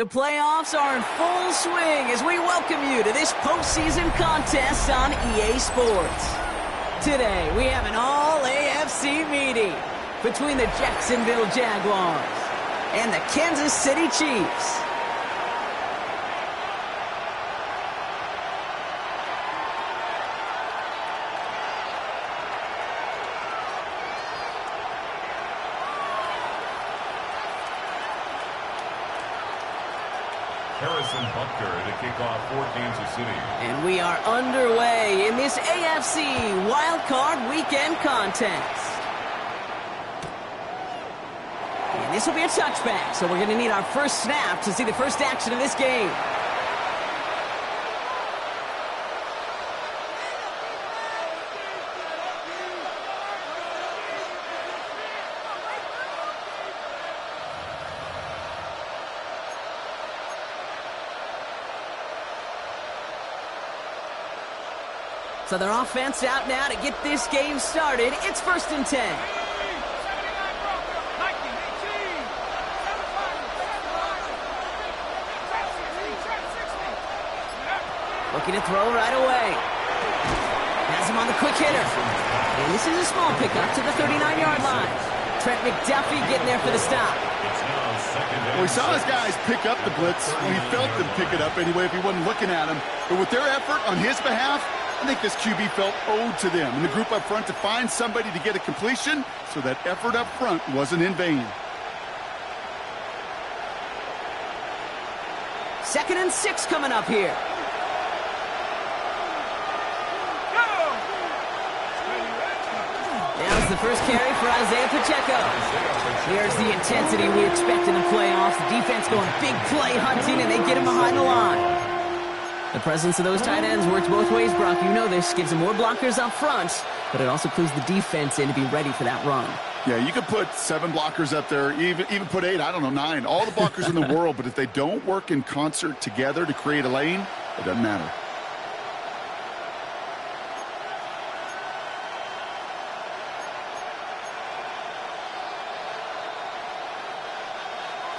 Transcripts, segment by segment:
The playoffs are in full swing as we welcome you to this postseason contest on EA Sports. Today, we have an all-AFC meeting between the Jacksonville Jaguars and the Kansas City Chiefs. To kick off for Kansas City. And we are underway in this AFC Wildcard Weekend contest. And this will be a touchback, so we're going to need our first snap to see the first action of this game. So their offense out now to get this game started. It's 1st and 10. Looking to throw right away. Has him on the quick hitter. And this is a small pickup to the 39-yard line. Trent McDuffie getting there for the stop. Well, we saw his guys pick up the blitz. We felt them pick it up anyway if he wasn't looking at him. But with their effort on his behalf, I think this QB felt owed to them and the group up front to find somebody to get a completion, so that effort up front wasn't in vain. 2nd and 6 coming up here. Now's the first carry for Isaiah Pacheco. Here's the intensity we expect in the playoffs. The defense going big play hunting, and they get him behind the line. The presence of those tight ends works both ways, Brock. You know this. Gives them more blockers up front, but it also clues the defense in to be ready for that run. Yeah, you could put 7 blockers up there, even put 8, I don't know, 9. All the blockers in the world, but if they don't work in concert together to create a lane, it doesn't matter.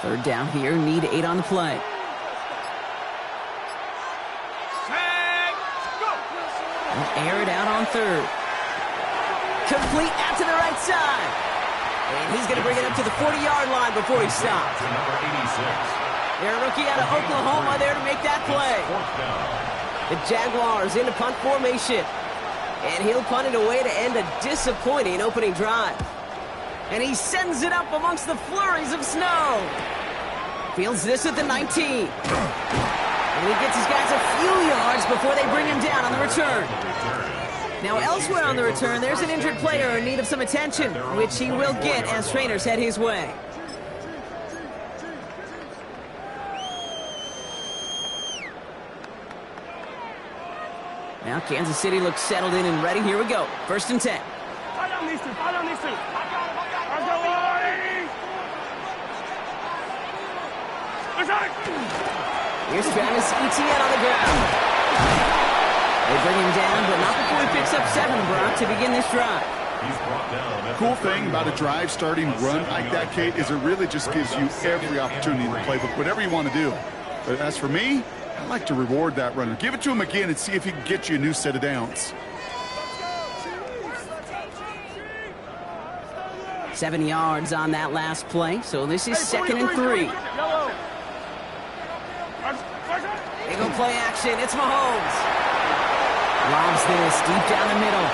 Third down here, need 8 on the play. Air it out on 3rd. Complete out to the right side. And he's going to bring it up to the 40-yard line before he stops. They're a rookie out of Oklahoma there to make that play. The Jaguars into punt formation. And he'll punt it away to end a disappointing opening drive. And he sends it up amongst the flurries of snow. Fields this at the 19. And he gets his guys a few yards before they bring him down on the return. Now elsewhere on the return, there's an injured player in need of some attention, which he will get as trainers head his way. Now Kansas City looks settled in and ready. Here we go. 1st and 10. Here's Travis Etienne on the ground. They bring him down, but not before he picks up 7, Brock, to begin this drive. Cool thing about a drive starting run like that, Kate, is it really just gives you every opportunity in the playbook, whatever you want to do. But as for me, I like to reward that runner. Give it to him again and see if he can get you a new set of downs. 7 yards on that last play, so this is 2nd and 3. They go play action. It's Mahomes. Lobs this deep down the middle.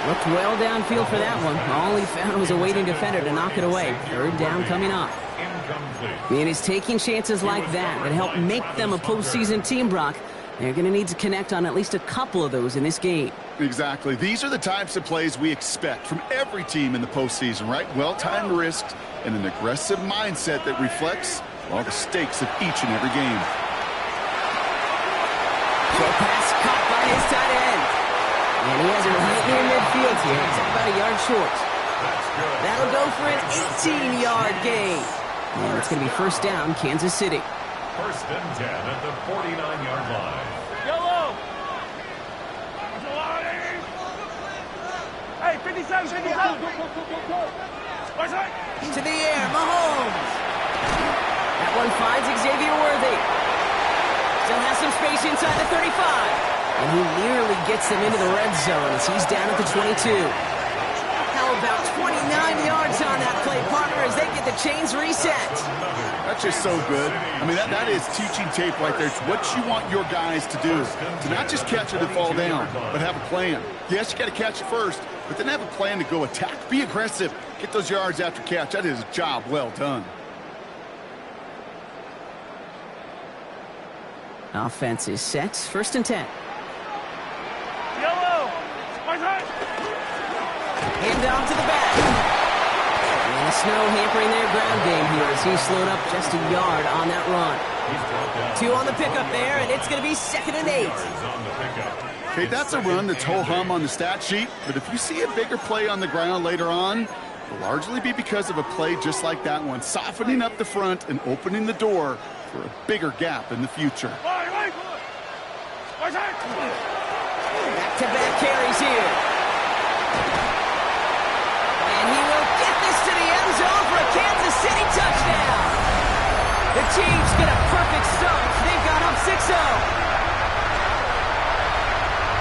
Looked well downfield for that one. All he found was a waiting defender to knock it away. 3rd down coming up. And it's taking chances like that help make them a postseason team, Brock. They're going to need to connect on at least a couple of those in this game. Exactly. These are the types of plays we expect from every team in the postseason, right? Well-timed risks and an aggressive mindset that reflects all the stakes of each and every game. Short pass caught by his tight end. And he has it right near midfield here. It's about a yard short. That'll go for an 18-yard gain. And it's going to be 1st down, Kansas City. 1st and 10 at the 49-yard line. Yellow! Hey, 57, 57! To the air, Mahomes. That That one finds Xavier Worthy. Still has some space inside the 35. And he nearly gets them into the red zone as he's down at the 22. How about 29 yards on that play, partner, as they get the chains reset? That's just so good. I mean, that is teaching tape right there. It's what you want your guys to do. To not just catch it and fall down, but have a plan. Yes, you got to catch it first, but then have a plan to go attack. Be aggressive. Get those yards after catch. That is a job well done. Offense is set. 1st and 10. Hand down to the back. And the snow hampering their ground game here as he slowed up just a yard on that run. 2 on the pickup there, and it's going to be 2nd and 8. Okay, that's a run that's ho-hum on the stat sheet, but if you see a bigger play on the ground later on, it'll largely be because of a play just like that one, softening up the front and opening the door for a bigger gap in the future. Back-to-back carries here. And he will get this to the end zone for a Kansas City touchdown. The Chiefs get a perfect start. They've got up 6-0.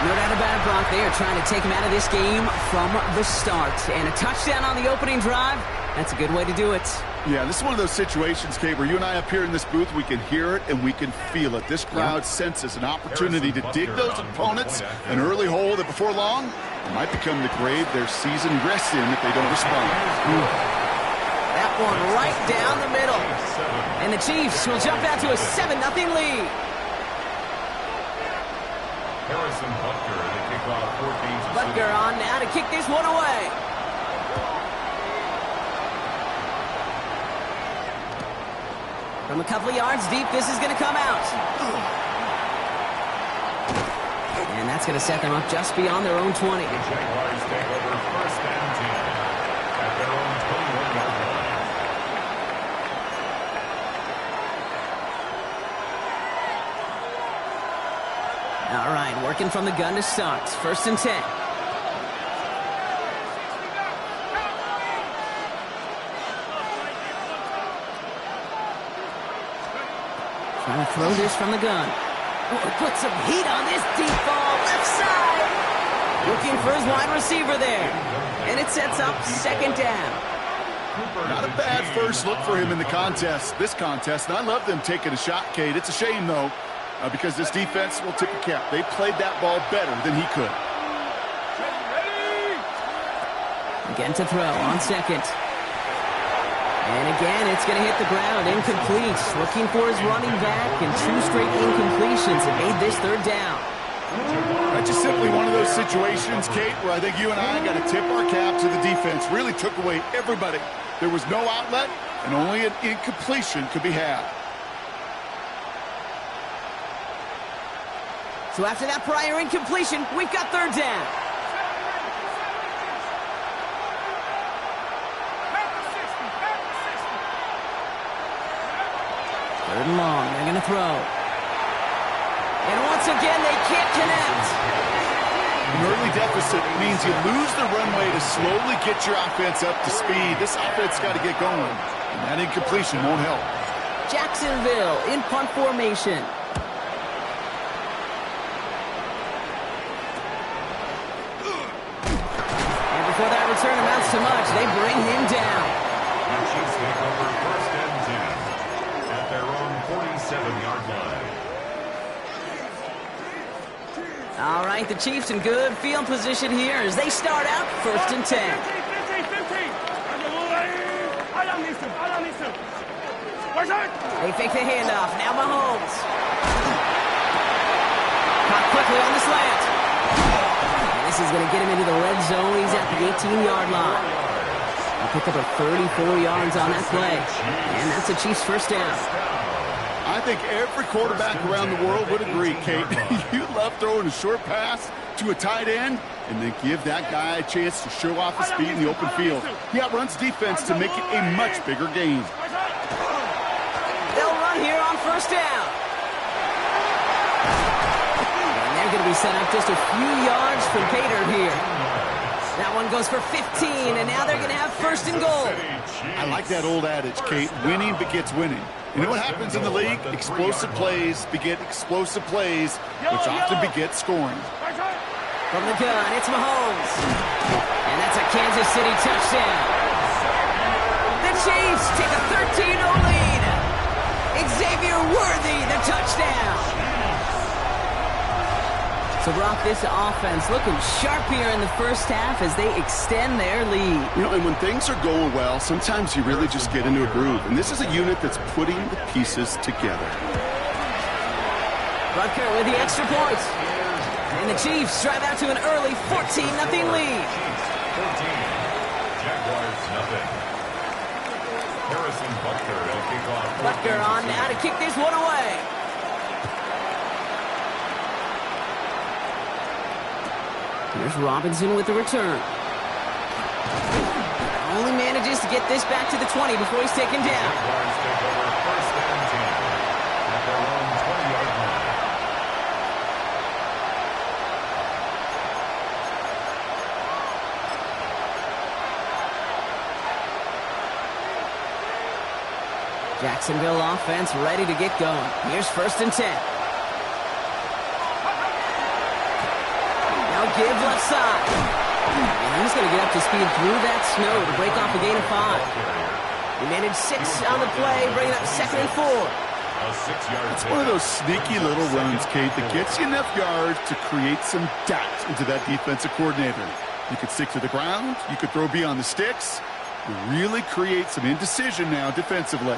No doubt about it, Brock. They are trying to take him out of this game from the start. And a touchdown on the opening drive, that's a good way to do it. Yeah, this is one of those situations, Kate, where you and I up here in this booth, we can hear it and we can feel it. This crowd senses an opportunity to dig those opponents an early hole that before long might become the grave their season rests in if they don't respond. That one right down the middle. And the Chiefs will jump out to a 7-0 lead. Harrison Butker, the kickoff for Kansas City. Butker on now to kick this one away. From a couple of yards deep, this is going to come out. And that's going to set them up just beyond their own 20. The Jaguars take over 1st and 10 at their own 21-yard line. All right, working from the gun to start. 1st and 10. Trying to throw this from the gun. Oh, put some heat on this deep ball. Left side. Looking for his wide receiver there. And it sets up 2nd down. Not a bad first look for him in the contest, this contest. And I love them taking a shot, Kate. It's a shame, though, because this defense will tip a cap. They played that ball better than he could. Again to throw on 2nd. And again, it's going to hit the ground. Incomplete. Looking for his running back, and 2 straight incompletions have made this 3rd down. That's just simply one of those situations, Kate, where I think you and I got to tip our cap to the defense. Really took away everybody. There was no outlet, and only an incompletion could be had. So after that prior incompletion, we've got 3rd down. 3rd and long. They're going to throw. And once again, they can't connect. An early deficit means you lose the runway to slowly get your offense up to speed. This offense got to get going, and that incompletion won't help. Jacksonville in punt formation. And before that return amounts to much, they bring him down. The Chiefs take over 1st and 10 at their own 47-yard line. All right, the Chiefs in good field position here as they start out 1st and 10. They fake the handoff. Now Mahomes. Caught quickly on the slant. And this is going to get him into the red zone. He's at the 18-yard line. He'll pick up a 34 yards on that play. And that's the Chiefs' 1st down. I think every quarterback around the world would agree, Kate. You love throwing a short pass to a tight end and then give that guy a chance to show off his speed in the open field. He outruns defense to make it a much bigger game. They'll run here on 1st down. And they're going to be set up just a few yards from Pater here. That one goes for 15, and now they're going to have 1st and goal. I like that old adage, Kate. Winning begets winning. You know what happens in the league? Explosive plays beget explosive plays, which often beget scoring. From the gun, it's Mahomes. And that's a Kansas City touchdown. The Chiefs take a 13-0 lead. Xavier Worthy, the touchdown. So, Brock, this offense looking sharp here in the first half as they extend their lead. You know, and when things are going well, sometimes you really just get into a groove. And this is a unit that's putting the pieces together. Butker with the extra point. And the Chiefs drive out to an early 14-0 lead. 14. Jaguars nothing. Harrison Butker will kick off. Butker on now to kick this one away. Here's Robinson with the return. Only manages to get this back to the 20 before he's taken down. Jaguars take over first and 10 at their own 20-yard line. Jacksonville offense ready to get going. Here's first and 10. Give left side. And he's going to get up to speed through that snow to break off a gain of 5. He managed 6 on the play, bringing up 2nd and 4. It's one of those sneaky little runs, Kate, that gets you enough yards to create some doubt into that defensive coordinator. You could stick to the ground. You could throw beyond the sticks. You really create some indecision now defensively.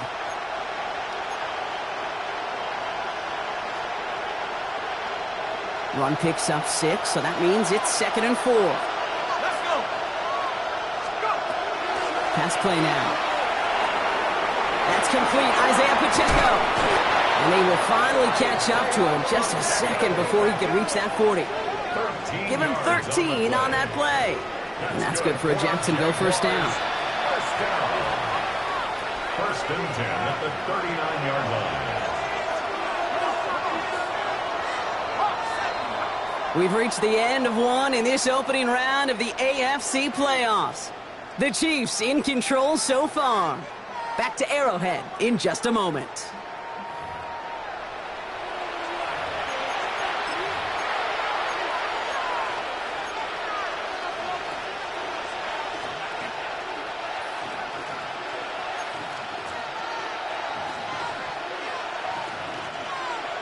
Run picks up 6, so that means it's 2nd and 4. Let's go. Pass play now. That's complete. Isaiah Pacheco. And they will finally catch up to him just a second before he could reach that 40. Give him 13 on that play. And that's good for a Jacksonville first down. First and 10 at the 39-yard line. We've reached the end of one in this opening round of the AFC playoffs. The Chiefs in control so far. Back to Arrowhead in just a moment.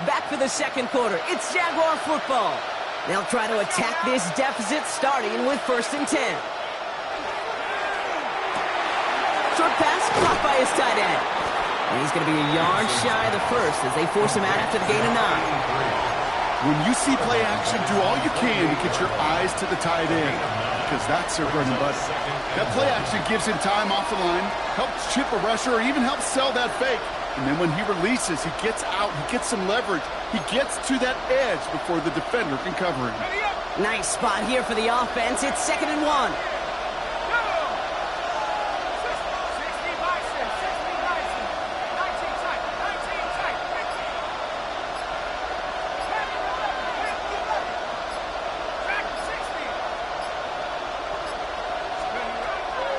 Back for the second quarter. It's Jaguar football. They'll try to attack this deficit starting with first and 10. Short pass caught by his tight end. And he's going to be a yard shy of the first as they force him out after the gain of 9. When you see play action, do all you can to get your eyes to the tight end, because that's their bread and butter. That play action gives him time off the line, helps chip a rusher, or even helps sell that fake. And then when he releases, he gets out, he gets some leverage. He gets to that edge before the defender can cover him. Nice spot here for the offense. It's 2nd and 1.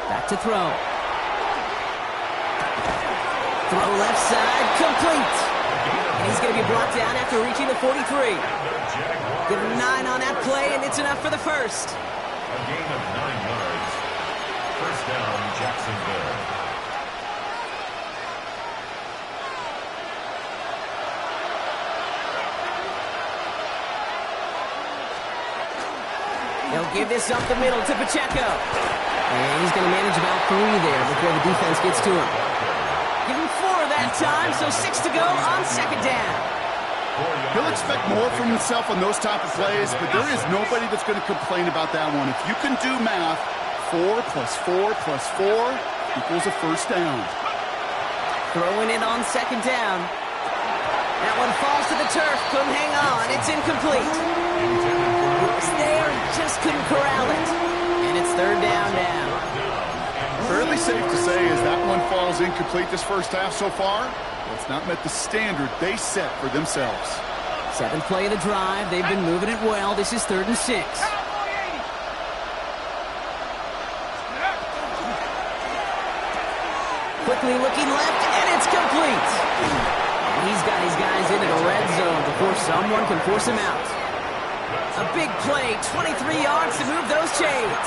Back to throw. Throw left side, complete. And he's going to be brought down after reaching the 43. Give him 9 on that play, and it's enough for the first. A gain of 9 yards. First down, Jacksonville. They'll give this up the middle to Pacheco. And he's going to manage about 3 there before the defense gets to him. Give him 4 that time, so 6 to go on second down. He'll expect more from himself on those type of plays, but there is nobody that's going to complain about that one. If you can do math, 4 plus 4 plus 4 equals a first down. Throwing it on second down. That one falls to the turf. Couldn't hang on. It's incomplete. It's there, just couldn't corral it. And it's third down now. Fairly safe to say as that one falls incomplete this first half so far, it's not met the standard they set for themselves. 7th play of the drive. They've been moving it well. This is 3rd and 6. Quickly looking left, and it's It's complete. And he's got his guys into the red zone before someone can force him out. A big play, 23 yards to move those chains.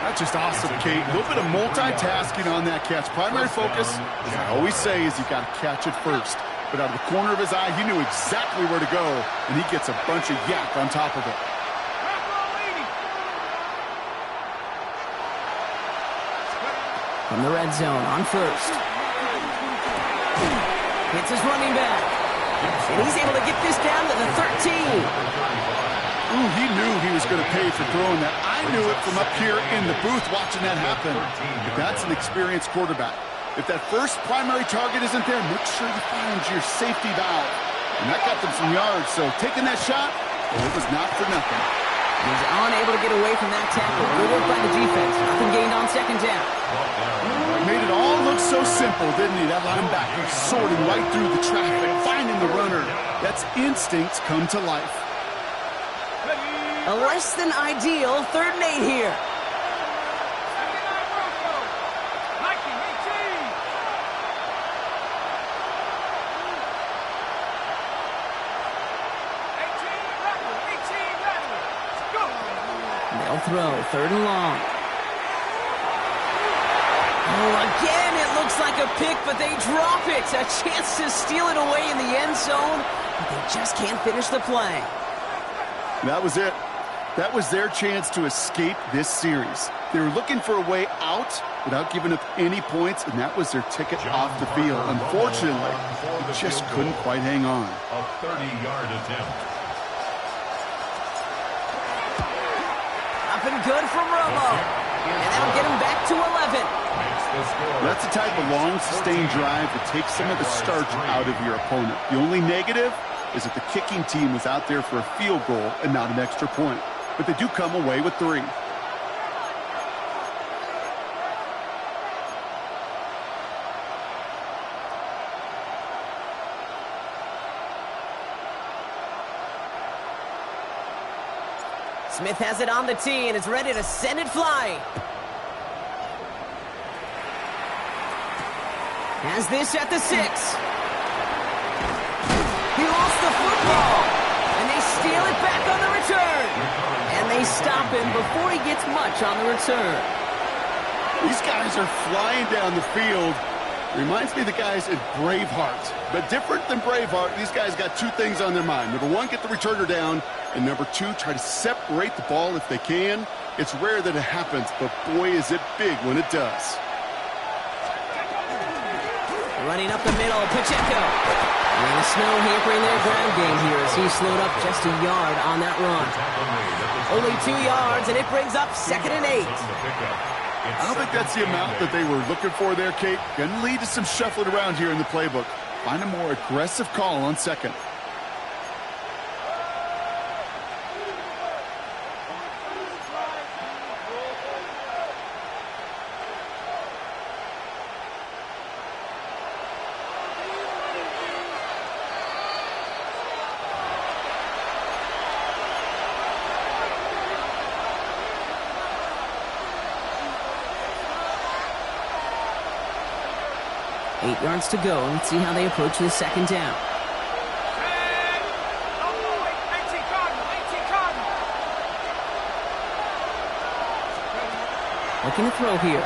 That's just awesome, Kate. A little bit of multitasking on that catch. Primary focus, as I always say, is you got to catch it first. But out of the corner of his eye, he knew exactly where to go, and he gets a bunch of yak on top of it. From the red zone on first. Hits his running back. And he's able to get this down to the 13. Ooh, he knew he was going to pay for throwing that. I knew it from up here in the booth watching that happen. But that's an experienced quarterback. If that first primary target isn't there, make sure you find your safety valve. And that got them some yards, so taking that shot, well, it was not for nothing. He's unable to get away from that tackle. Good work by the defense. Nothing gained on second down. Made it all look so simple, didn't he? That linebacker sorting right through the traffic, finding the runner. That's instincts come to life. A less than ideal 3rd and 8 here. They'll throw 3rd and long. Oh, again, it looks like a pick, but they drop it. A chance to steal it away in the end zone, but they just can't finish the play. That was it. That was their chance to escape this series. They were looking for a way out without giving up any points, and that was their ticket off the field. Unfortunately, they just couldn't quite hang on. A 30-yard attempt. Up and good from Romo. And that'll get him back to 11. That's the type of long, sustained drive that takes some of the starch out of your opponent. The only negative is that the kicking team was out there for a field goal and not an extra point. But they do come away with 3. Smith has it on the tee and is ready to send it flying. Has this at the 6. He lost the football, and they steal it back on the return. And they stop him before he gets much on the return. These guys are flying down the field. Reminds me of the guys at Braveheart. But different than Braveheart, these guys got 2 things on their mind. Number 1, get the returner down. And number 2, try to separate the ball if they can. It's rare that it happens, but boy, is it big when it does. Running up the middle, Pacheco. And the snow hampering their ground game here as he slowed up just a yard on that run. Only 2 yards, and it brings up 2nd and 8. I don't think that's the amount that they were looking for there, Kate. Going to lead to some shuffling around here in the playbook. Find a more aggressive call on 2nd. Eight yards to go. Let's see how they approach this 2nd down. Looking to throw here.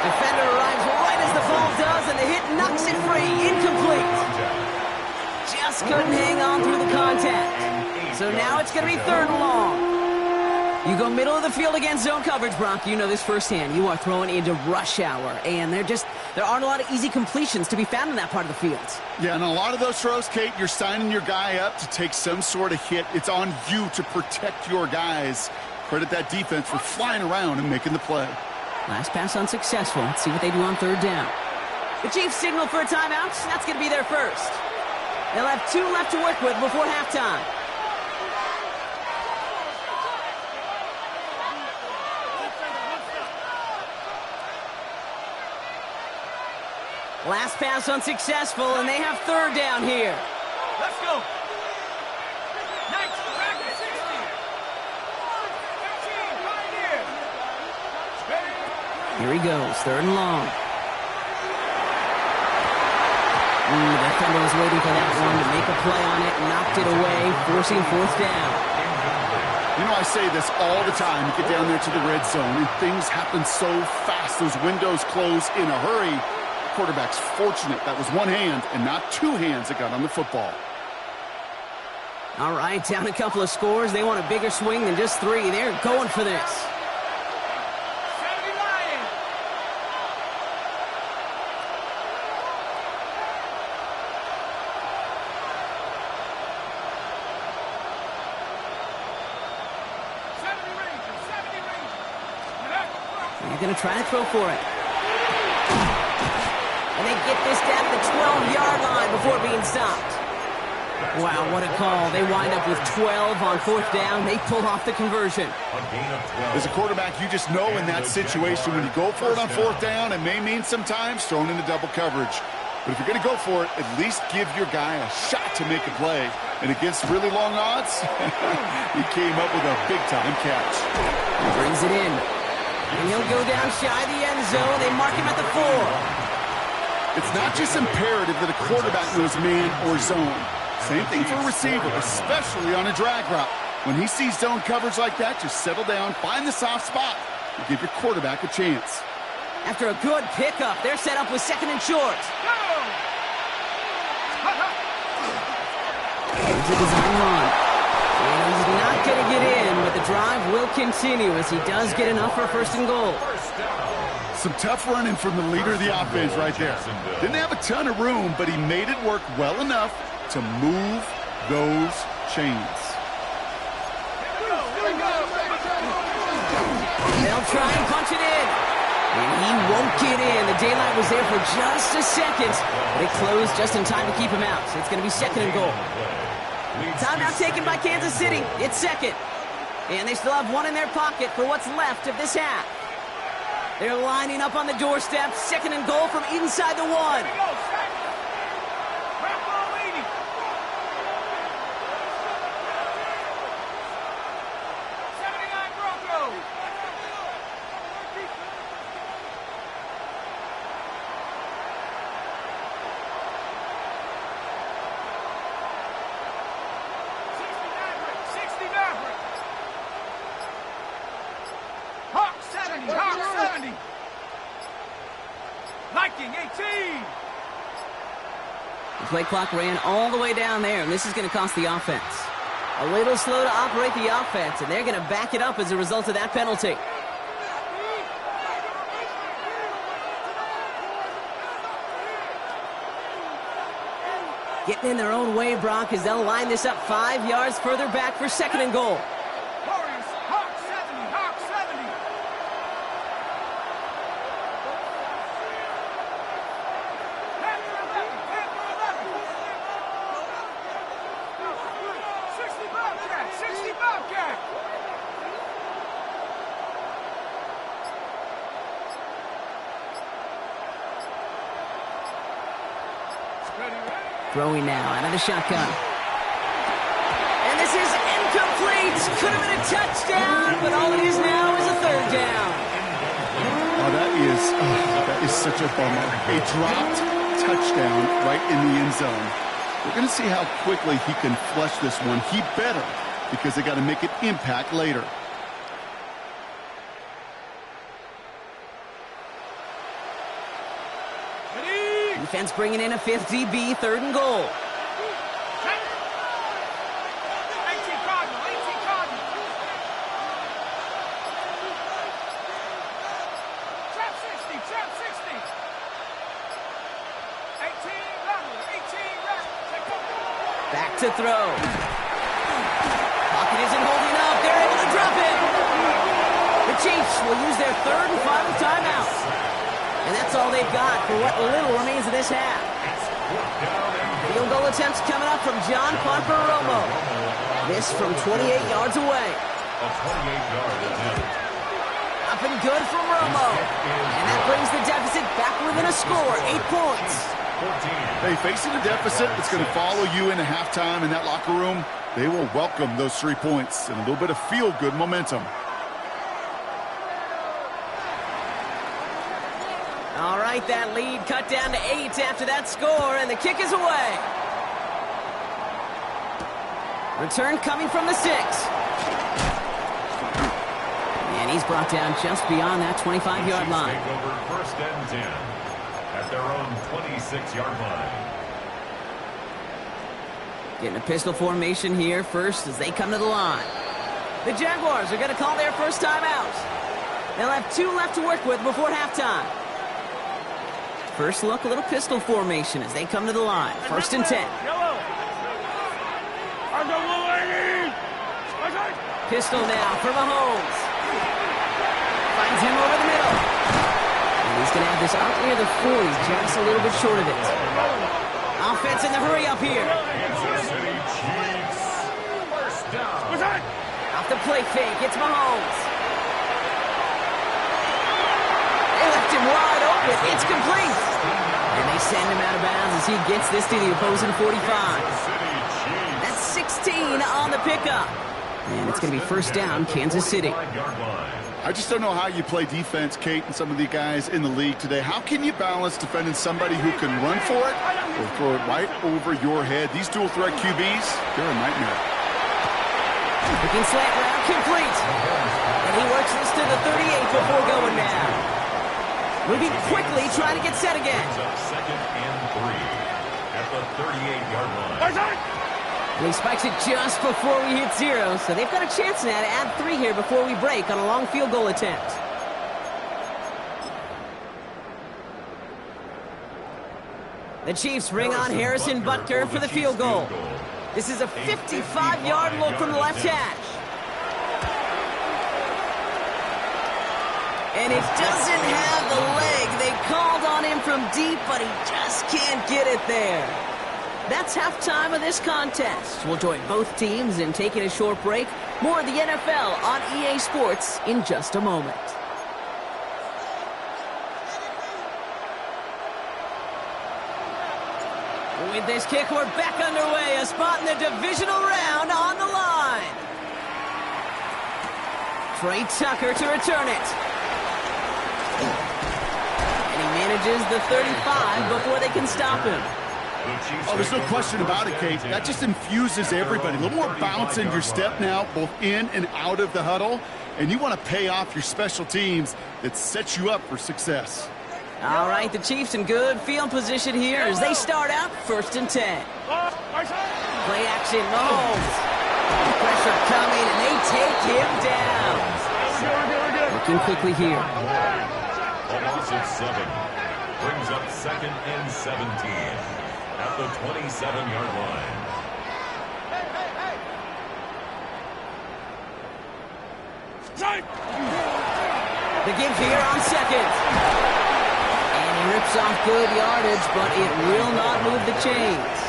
Defender arrives right as the ball does, and the hit knocks it free. Incomplete. Just couldn't hang on through the contact. So now it's going to be 3rd and long. You go middle of the field against zone coverage, Bronk. You know this firsthand. You are throwing into rush hour, and there aren't a lot of easy completions to be found in that part of the field. Yeah, and a lot of those throws, Kate, you're signing your guy up to take some sort of hit. It's on you to protect your guys. Credit that defense for flying around and making the play. Last pass unsuccessful. Let's see what they do on 3rd down. The Chiefs signal for a timeout. That's going to be their first. They'll have 2 left to work with before halftime. Last pass unsuccessful, and they have 3rd down here. Let's go. Here he goes, 3rd and long. The defender was waiting for that one to make a play on it, knocked it away, forcing fourth down. You know, I say this all the time. You get down there to the red zone, and things happen so fast. Those windows close in a hurry. Quarterback's fortunate that was one hand and not two hands that got on the football. All right, down a couple of scores. They want a bigger swing than just 3. They're going for this. They're going to try to throw for it. And they get this down to the 12-yard line before being stopped. Wow, what a call. They wind up with 12 on fourth down. They pull off the conversion. As a quarterback, you just know in that situation when you go for it on fourth down, it may mean sometimes thrown into double coverage. But if you're going to go for it, at least give your guy a shot to make a play. And against really long odds, he came up with a big-time catch. He brings it in. And he'll go down shy of the end zone. They mark him at the 4. It's not just imperative that a quarterback knows man or zone. Same thing for a receiver, especially on a drag route. When he sees zone coverage like that, just settle down, find the soft spot, and give your quarterback a chance. After a good pickup, they're set up with second and short. Here's a design run. And he's not going to get in, but the drive will continue as he does get enough for first and goal. Some tough running from the leader of the offense right there. Didn't have a ton of room, but he made it work well enough to move those chains. They'll try and punch it in. And he won't get in. The daylight was there for just a second, but it closed just in time to keep him out. So it's going to be second and goal. Timeout taken by Kansas City. It's second. And they still have one in their pocket for what's left of this half. They're lining up on the doorstep. Second and goal from inside the 1. The play clock ran all the way down there, and this is going to cost the offense. A little slow to operate the offense, and they're going to back it up as a result of that penalty. Getting in their own way, Brock, as they'll line this up 5 yards further back for second and goal. Throwing now out of the shotgun. And this is incomplete. Could have been a touchdown, but all it is now is a third down. Oh, that is such a bummer. A dropped touchdown right in the end zone. We're going to see how quickly he can flush this one. He better, because they got to make it impact later. Defense bringing in a fifth DB, third and goal. Back to throw. Pocket isn't holding up. They're able to drop it. The Chiefs will use their third and final timeout. And that's all they've got for what little remains of this half. Field goal attempts coming up from John Romo. This from 28 yards away. A 28-yard attempt. Up and good from Romo. And that brings the deficit back within a score, 8 points. Hey, facing a deficit that's going to follow you into halftime in that locker room, they will welcome those 3 points and a little bit of feel-good momentum. All right, right, that lead cut down to 8 after that score, and the kick is away. Return coming from the 6. And he's brought down just beyond that 25-yard line. Take over first and 10 at their own 26-yard line. Getting a pistol formation here first as they come to the line. The Jaguars are going to call their first time out. They'll have 2 left to work with before halftime. First look, a little pistol formation as they come to the line. First and 10. Pistol now for Mahomes. Finds him over the middle. And he's going to have this out near the 40, just a little bit short of it. Offense in the hurry up here. Kansas City Chiefs. First down. Off the play fake, it's Mahomes. They left him wide open. It's complete. And they send him out of bounds as he gets this to the opposing 45. That's 16 on the pickup. And it's going to be first down, Kansas City. I just don't know how you play defense, Kate, and some of the guys in the league today. How can you balance defending somebody who can run for it or throw it right over your head? These dual threat QBs, they're a nightmare. Looking slant route, complete. And he works this to the 38 before going down. Moving quickly, trying to get set again. Second and 3 at the 38-yard line. He spikes it just before we hit 0, so they've got a chance now to add 3 here before we break on a long field goal attempt. The Chiefs bring on Harrison Butker for the field goal. This is a 55-yard look from the left hash. And it doesn't have the leg. They called on him from deep, but he just can't get it there. That's halftime of this contest. We'll join both teams in taking a short break. More of the NFL on EA Sports in just a moment. With this kick, we're back underway. A spot in the divisional round on the line. Trey Tucker to return it. And he manages the 35 before they can stop him. Oh, there's no question about it, Kate. That just infuses everybody. A little more bounce in your step now, both in and out of the huddle. And you want to pay off your special teams that sets you up for success. All right, the Chiefs in good field position here as they start out first and 10. Play action, Mahomes. Pressure coming, and they take him down. Looking quickly here. Almost at 7. Brings up second and 17 at the 27-yard line. The give here on second. Rips off good yardage, but it will not move the chains.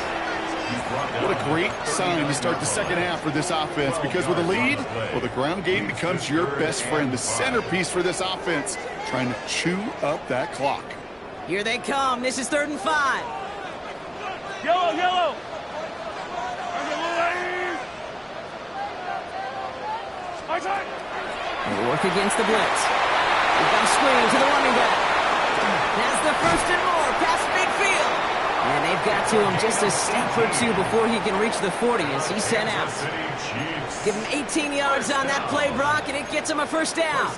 What a great sign to start the second half for this offense, because with a lead, well, the ground game becomes your best friend, the centerpiece for this offense, trying to chew up that clock. Here they come. This is 3rd and 5. Yellow. They work against the blitz. We've got a screen to the running back. That's the first and more past midfield. And they've got to him just a step or 2 before he can reach the 40 as he's sent out. Give him 18 yards on that play, Brock, and it gets him a first down.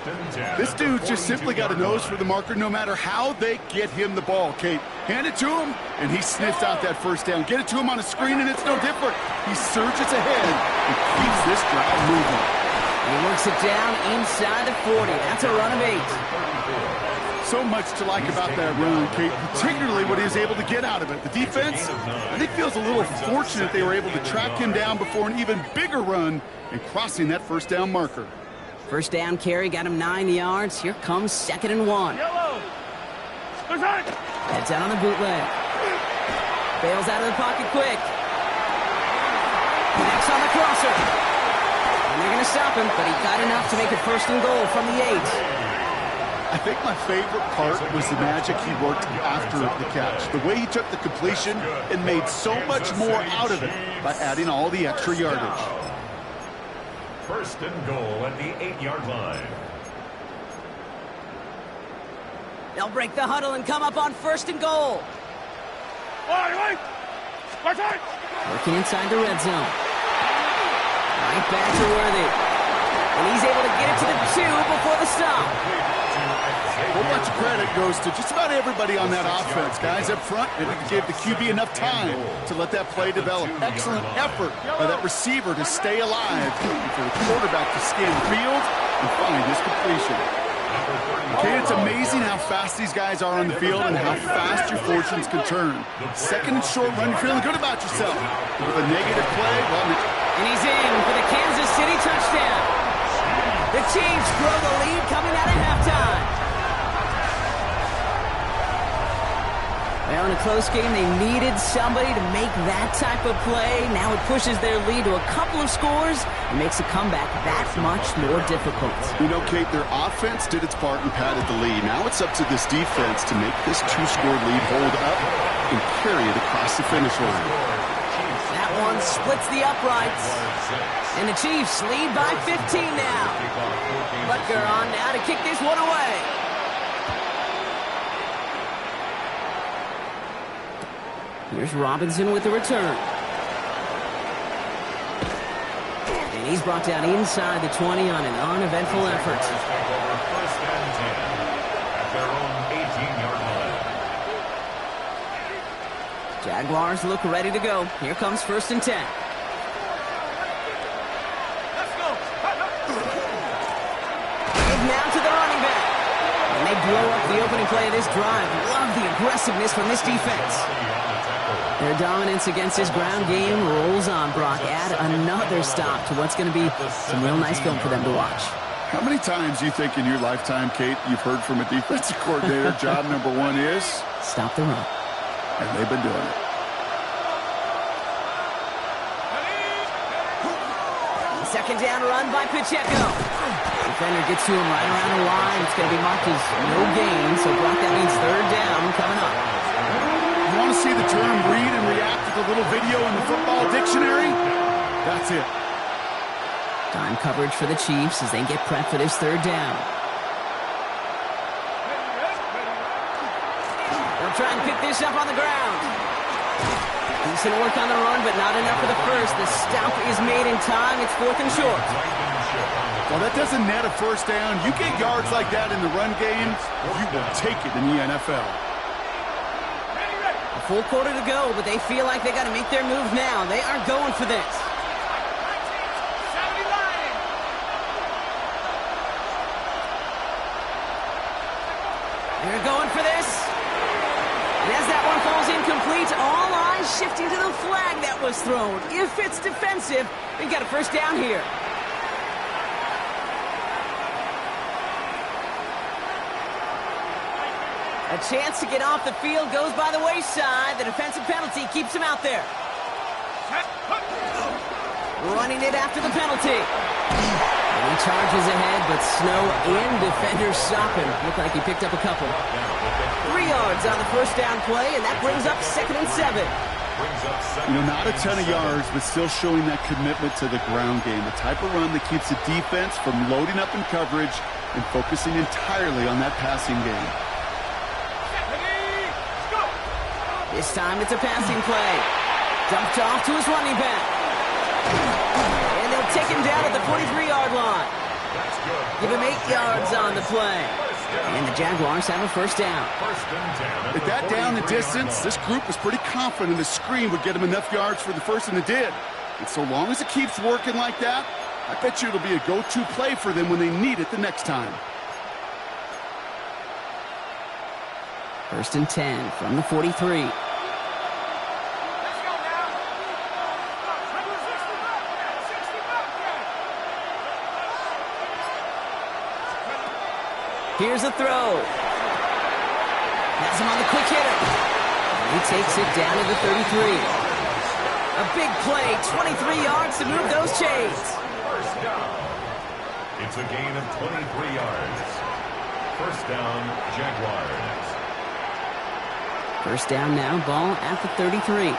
This dude's just simply got a nose for the marker no matter how they get him the ball, Kate. Hand it to him, and he sniffs out that first down. Get it to him on a screen, and it's no different. He surges ahead and keeps this drive moving. He works it down inside the 40. That's a run of 8. So much to like about that run, Kate, particularly what he was able to get out of it. The defense, I think, feels a little fortunate they were able to track him down before an even bigger run and crossing that first down marker. First down carry got him 9 yards. Here comes 2nd and 1. Heads out on the bootleg. Bails out of the pocket quick. Connects on the crosser. And they're going to stop him, but he got enough to make it 1st and goal from the 8. I think my favorite part was the magic he worked after the catch. The way he took the completion and made so much more out of it by adding all the extra yardage. 1st and goal at the 8-yard line. They'll break the huddle and come up on 1st and goal. Working inside the red zone. Right back to Worthy. And he's able to get it to the 2 before the stop. A whole bunch of credit goes to just about everybody on that offense. Guys up front, it gave the QB enough time to let that play develop. Excellent effort by that receiver to stay alive and for the quarterback to scan the field and find his completion. Okay, it's amazing how fast these guys are on the field and how fast your fortunes can turn. 2nd and short run, you're feeling good about yourself. With a negative play, well, and he's in for the Kansas City touchdown. The Chiefs grow the lead coming out at halftime. Well, in a close game, they needed somebody to make that type of play. Now it pushes their lead to a couple of scores and makes a comeback that much more difficult. You know, Kate, their offense did its part and padded the lead. Now it's up to this defense to make this 2-score lead hold up and carry it across the finish line. That one splits the uprights. And the Chiefs lead by 15 now. Butker on now to kick this one away. Here's Robinson with the return. And he's brought down inside the 20 on an uneventful effort. First and 10 at their own 18-yard line. Jaguars look ready to go. Here comes 1st and 10. Let's go. And now to the running back. And they blow up the opening play of this drive. Love the aggressiveness from this defense. Their dominance against this ground game rolls on, Brock. Add another stop to what's going to be some real nice film for them to watch. How many times do you think in your lifetime, Kate, you've heard from a defensive coordinator, job number 1 is? Stop the run. And they've been doing it. Second down run by Pacheco. Defender gets to him right around the line. It's going to be marked as no gain, so Brock, that means 3rd down coming up. You want to see the term read and react to the little video in the football dictionary? That's it. Time coverage for the Chiefs as they get prepped for this 3rd down. They'll try and pick this up on the ground. Decent work on the run, but not enough for the first. The stop is made in time. It's 4th and short. Well, that doesn't net a 1st down. You get yards like that in the run game, you will take it in the NFL. A full quarter to go, but they feel like they got to make their move now. They are going for this. They're going for this. And as that one falls incomplete, all eyes shifting to the flag that was thrown. If it's defensive, they've got a 1st down here. A chance to get off the field goes by the wayside. The defensive penalty keeps him out there. Running it after the penalty. And he charges ahead, but Snow and defenders stop him. Looked like he picked up a couple. 3 yards on the 1st down play, and that brings up 2nd and 7. You know, not a ton of yards, but still showing that commitment to the ground game. The type of run that keeps the defense from loading up in coverage and focusing entirely on that passing game. This time it's a passing play. Dumped off to his running back. And they'll take him down at the 43-yard line. Give him 8 yards on the play. And the Jaguars have a 1st down. At that down the distance, this group was pretty confident the screen would get him enough yards for the 1st, and it did. And so long as it keeps working like that, I bet you it'll be a go-to play for them when they need it the next time. 1st and 10 from the 43. Here's a throw. Has him on the quick hitter. And he takes it down to the 33. A big play, 23 yards to move those chains. 1st down. It's a gain of 23 yards. 1st down, Jaguars. 1st down now, ball at the 33.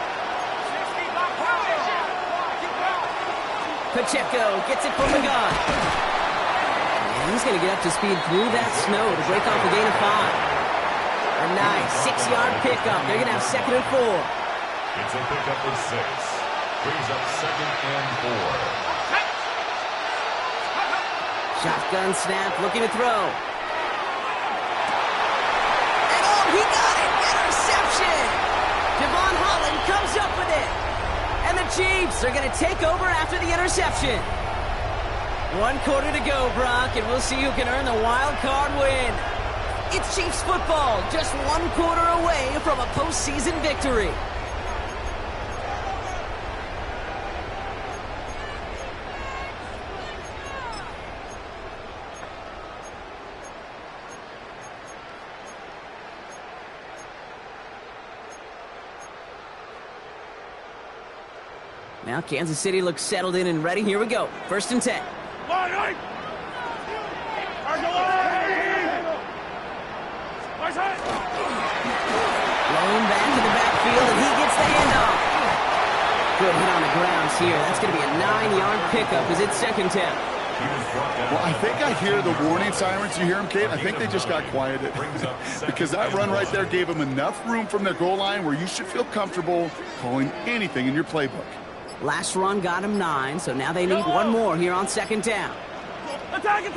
Pacheco gets it from the gun. And he's going to get up to speed through that snow to break off a gain of 5. A nice 6-yard pickup. They're going to have 2nd and 4. It's a pickup of 6. Brings up 2nd and 4. Shotgun snap, looking to throw. And oh, he got it! Interception! Devon Holland comes up with it. And the Chiefs are going to take over after the interception. 1 quarter to go, Brock, and we'll see who can earn the wild card win. It's Chiefs football, just 1 quarter away from a postseason victory. Now Kansas City looks settled in and ready. Here we go. 1st and 10. Blown back to the backfield, and he gets the handoff. Good hit on the grounds here. That's going to be a 9-yard pickup as it's 2nd down. Well, I think I hear the warning sirens. You hear them, Kate? I think they just got quieted. Because that run right there gave them enough room from their goal line where you should feel comfortable calling anything in your playbook. Last run got him 9, so now they need 1 more here on 2nd down. Attack! To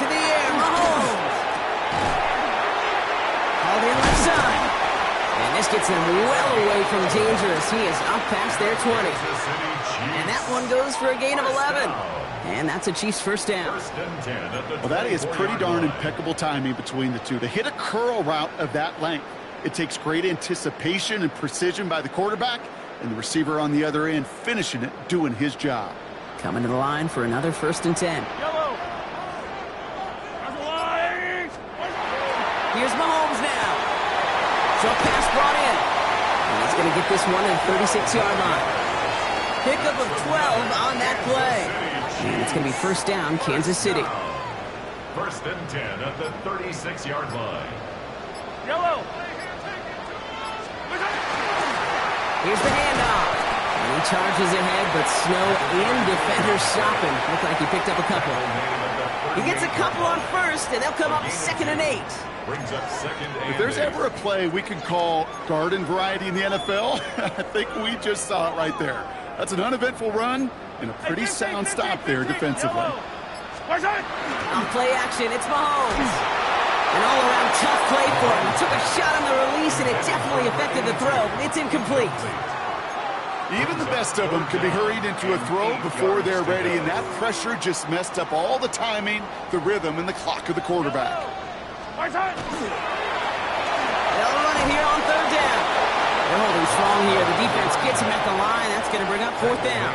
the air, Mahomes. Called in left side. And this gets him well away from danger as he is up past their 20. And that one goes for a gain of 11. And that's a Chiefs 1st down. Well, that is pretty darn impeccable timing between the two. To hit a curl route of that length, it takes great anticipation and precision by the quarterback, and the receiver on the other end finishing it, doing his job. Coming to the line for another 1st and 10. Here's Mahomes now. Short pass brought in. And he's going to get this one at the 36-yard line. Pickup of 12 on that play. And it's going to be 1st down, Kansas City. 1st and 10 at the 36-yard line. Here's the handoff. And he charges ahead, but Snow and defenders stop him. Looked like he picked up a couple. He gets a couple on 1st, and they'll come up 2nd and 8. Brings up 2nd and 8. If there's ever a play we can call garden variety in the NFL, I think we just saw it right there. That's an uneventful run and a pretty sound stop there defensively. On play action, it's Mahomes. An all-around tough play for him. He took a shot on the release, and it definitely affected the throw. It's incomplete. Even the best of them can be hurried into a throw before they're ready, and that pressure just messed up all the timing, the rhythm, and the clock of the quarterback. They'll run it here on 3rd down. They're holding strong here. The defense gets him at the line. That's going to bring up 4th down.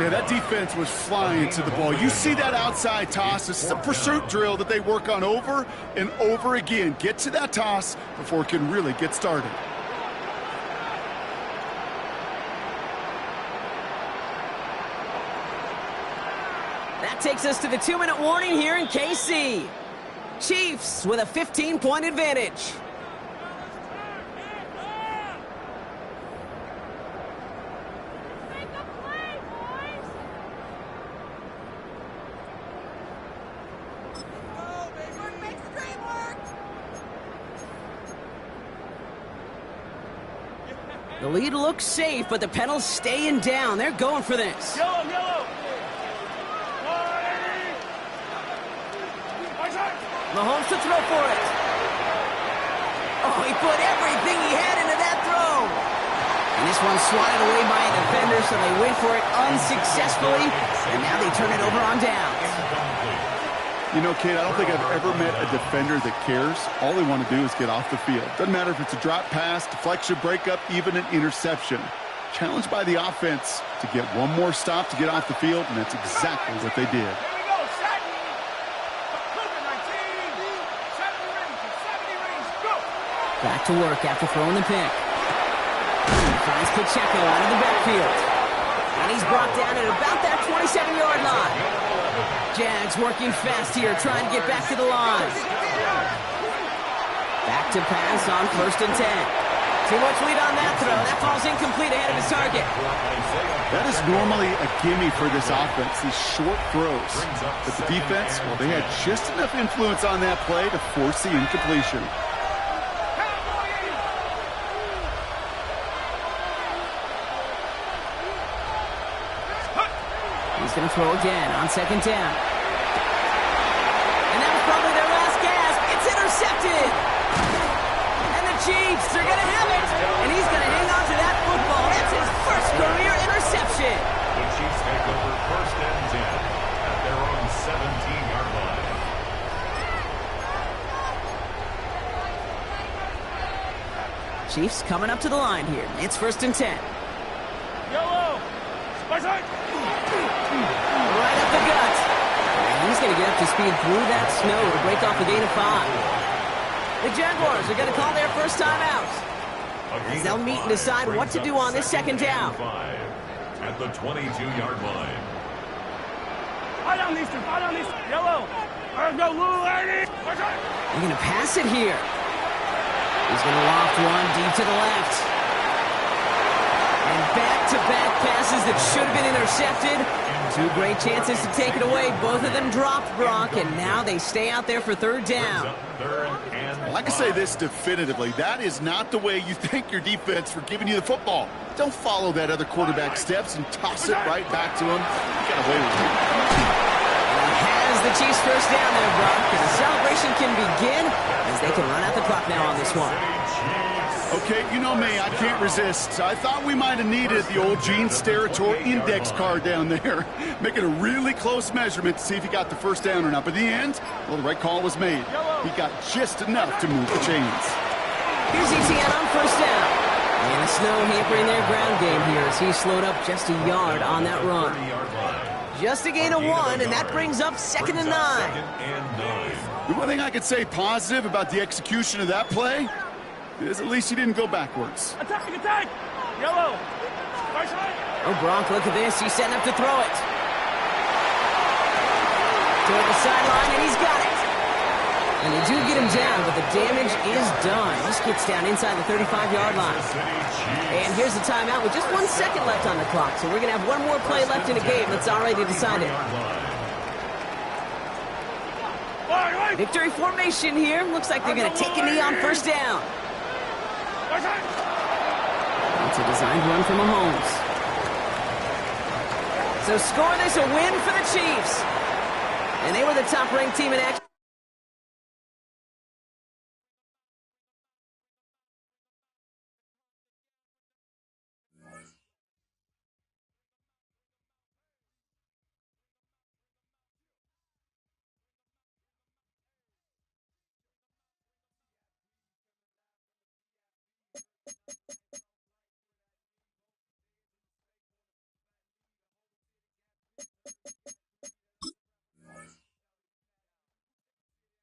Yeah, that defense was flying to the ball. You see that outside toss. This is a pursuit drill that they work on over and over again. Get to that toss before it can really get started. That takes us to the 2-minute warning here in KC. Chiefs with a 15-point advantage. The lead looks safe, but the Penals staying down. They're going for this. Yellow! Mahomes to throw for it. Oh, he put everything he had into that throw. And this one's swatted away by a defender, so they went for it unsuccessfully. And now they turn it over on downs. You know, Kate, I don't think I've ever met a defender that cares. All they want to do is get off the field. Doesn't matter if it's a drop pass, deflection, breakup, even an interception. Challenged by the offense to get one more stop to get off the field, and that's exactly what they did. Back to work after throwing the pick. Finds Pacheco out of the backfield. And he's brought down at about that 27-yard line. Jags working fast here, trying to get back to the line. Back to pass on 1st and 10. Too much lead on that throw. That ball's incomplete ahead of his target. That is normally a gimme for this offense, these short throws. But the defense, well, they had just enough influence on that play to force the incompletion. He's going to throw again on second down. And that was probably their last gasp. It's intercepted. And the Chiefs are going to have it. And he's going to hang on to that football. That's his first career interception. The Chiefs take over first and 10 at their own 17-yard line. Chiefs coming up to the line here. It's first and 10. Yellow. Right up the gut. And he's going to get up to speed through that snow to break off a gain of 5. The Jaguars are going to call their first time out. As they'll meet and decide what to do on this second down. At the 22-yard line. Yellow. They're going to pass it here. He's going to loft one deep to the left. And back-to-back passes that should have been intercepted. Two great chances to take it away. Both of them dropped, Brock, and now they stay out there for third down. Well, I can say this definitively. That is not the way you thank your defense for giving you the football. Don't follow that other quarterback steps and toss it right back to him. You got away with it. Has the Chiefs first down there, Brock, and the celebration can begin as they can run out the clock now on this one. Okay, you know me, I can't resist. I thought we might have needed the old Gene Steratore index card down there, making a really close measurement to see if he got the first down or not. But in the end, well, the right call was made. He got just enough to move the chains. Here's ETN on first down. And the snow hampering their ground game here as he slowed up just a yard on that run. Just a gain of 1, and that brings up second and 9. The one thing I could say positive about the execution of that play is at least he didn't go backwards. Attack. Yellow. Oh, Brock, look at this. He's setting up to throw it. Toward the sideline, and he's got it. And they do get him down, but the damage is done. This gets down inside the 35-yard line. And here's the timeout with just 1 second left on the clock. So we're going to have one more play left in the game that's already decided. Victory formation here. Looks like they're going to take a knee on first down. It's a designed run from Mahomes. So score this, a win for the Chiefs. And they were the top-ranked team in action.